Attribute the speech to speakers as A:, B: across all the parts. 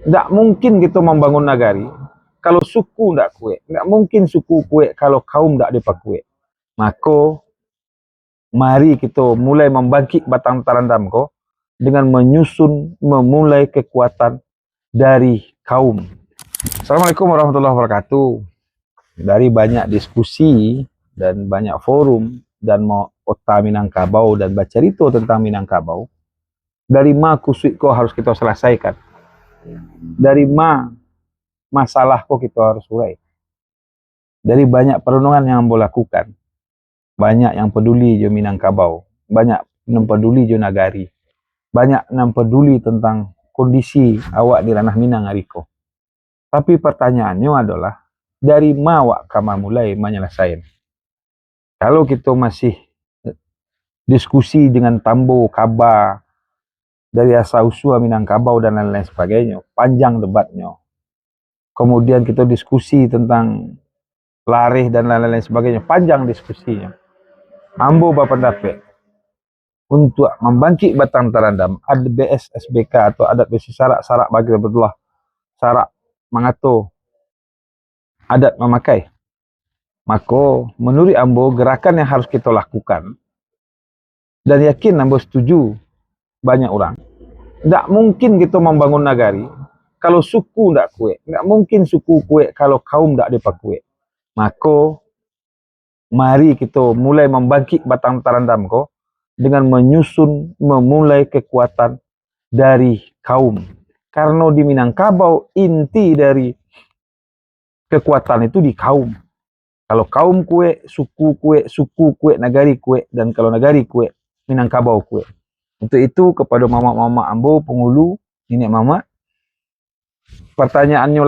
A: Tidak mungkin kita membangun nagari kalau suku tidak kuat. Tidak mungkin suku kuat kalau kaum tidak dipakui. Maka mari kita mulai membangkit batang tarandam ko dengan memulai kekuatan dari kaum. Assalamualaikum warahmatullahi wabarakatuh. Dari banyak diskusi dan banyak forum dan mau Kota Minangkabau dan baca cerita tentang Minangkabau, dari ma kusik ko harus kita selesaikan. Dari ma masalah ko kita harus urai. Dari banyak perenungan yang boleh lakukan. Banyak yang peduli jo Minangkabau, banyak yang peduli jo nagari, banyak yang peduli tentang kondisi awak di ranah Minang hariko. Tapi pertanyaannya adalah, dari ma wak kama mulai menyelesaikan? Kalau kita masih diskusi dengan tambo, kabar, dari asal usul Minangkabau dan lain-lain sebagainya, panjang debatnya. Kemudian kita diskusi tentang larih dan lain-lain sebagainya, panjang diskusinya. Ambo berpendapat untuk membangkit batang tarandam ADBS SBK atau adat besi syarak bagi berbelah syarak mengatur adat memakai. Maka menurut ambo gerakan yang harus kita lakukan, dan yakin ambo setuju banyak orang, tidak mungkin kita membangun nagari kalau suku tidak kuat. Tidak mungkin suku kuat kalau kaum tidak dipakui. Maka mari kita mulai membangkit batang tarandam ko dengan memulai kekuatan dari kaum. Karena di Minangkabau inti dari kekuatan itu di kaum. Kalau kaum kue, suku kue, nagari kue, dan kalau nagari kue, Minangkabau kue. Untuk itu kepada mama-mama ambo, penghulu, nenek mama, pertanyaannya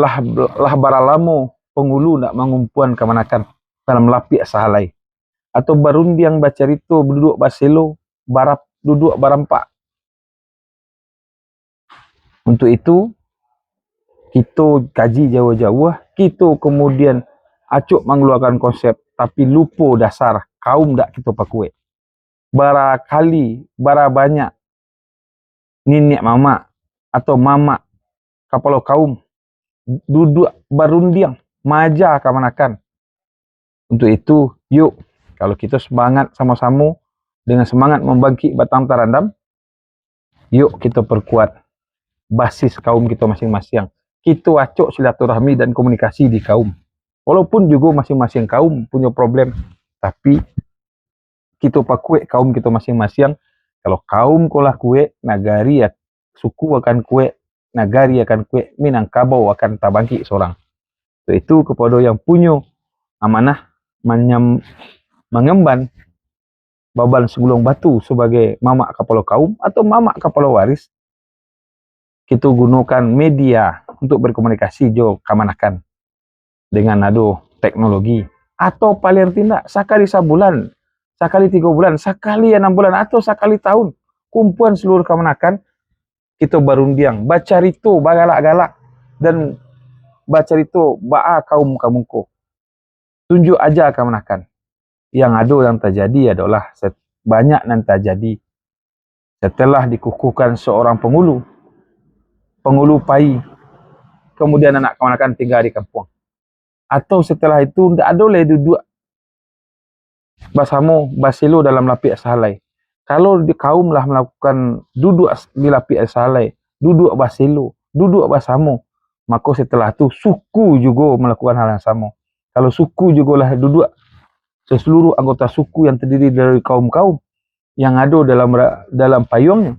A: lah baralamo penghulu nak mengumpuan kemanakan dalam lapik sahalai. Atau barundiang bacarito duduk baselo, barap duduk barampak. Untuk itu, kita kaji jauh-jauh, kita kemudian acuk mengeluarkan konsep, tapi lupa dasar kaum dak kita pakui. Barakali, bara banyak nenek mama atau mama kepala kaum duduk barundiang, maja kemanakan. Untuk itu, yuk, kalau kita semangat sama-sama dengan semangat membangkit batang tarandam, yuk kita perkuat basis kaum kita masing-masing. Kita acuk silaturahmi dan komunikasi di kaum. Walaupun juga masing-masing kaum punya problem, tapi kita pakui kaum kita masing-masing. Kalau kaum kolah kue, nagari ya, suku akan kue, nagari akan kue, Minangkabau akan tabangki seorang. Itu kepada yang punya amanah mengemban baban segulung batu sebagai mamak kepala kaum atau mamak kepala waris, kita gunakan media untuk berkomunikasi jo kamanakan dengan ado teknologi, atau paling tidak sekali sebulan, sekali 3 bulan, sekali 6 bulan, atau sekali tahun, kumpulan seluruh kamanakan kita barundiang baca rito bagalak-galak dan baca rito baa kaum kamungko. Tunjuk aja kamanakan. Yang ada yang terjadi adalah banyak yang terjadi setelah dikukuhkan seorang penghulu pai, kemudian anak kamanakan tinggal di kampung. Atau setelah itu tidak ada lagi duduk bersama basilo dalam lapik sahalai. Kalau di kaum lah melakukan duduk di lapik sahalai, duduk basilo, duduk bersama, maka setelah itu suku juga melakukan hal yang sama. Kalau suku juga lah duduk, seluruh anggota suku yang terdiri dari kaum-kaum yang ada dalam payungnya,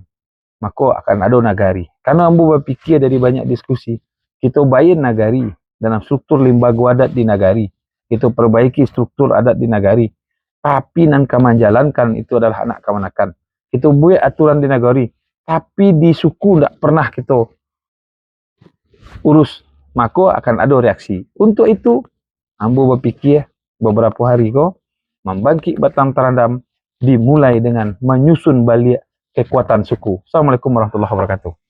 A: maka akan ada nagari. Karena ambo berpikir dari banyak diskusi, kita bayin nagari dalam struktur lembaga adat di nagari, kita perbaiki struktur adat di nagari, tapi nan menjalankan itu adalah anak kamanakan. Kita buat aturan di nagari, tapi di suku tidak pernah kita urus, maka akan ada reaksi. Untuk itu, ambo berpikir beberapa hari kok membangkit batang tarandam dimulai dengan menyusun balik kekuatan suku. Assalamualaikum warahmatullahi wabarakatuh.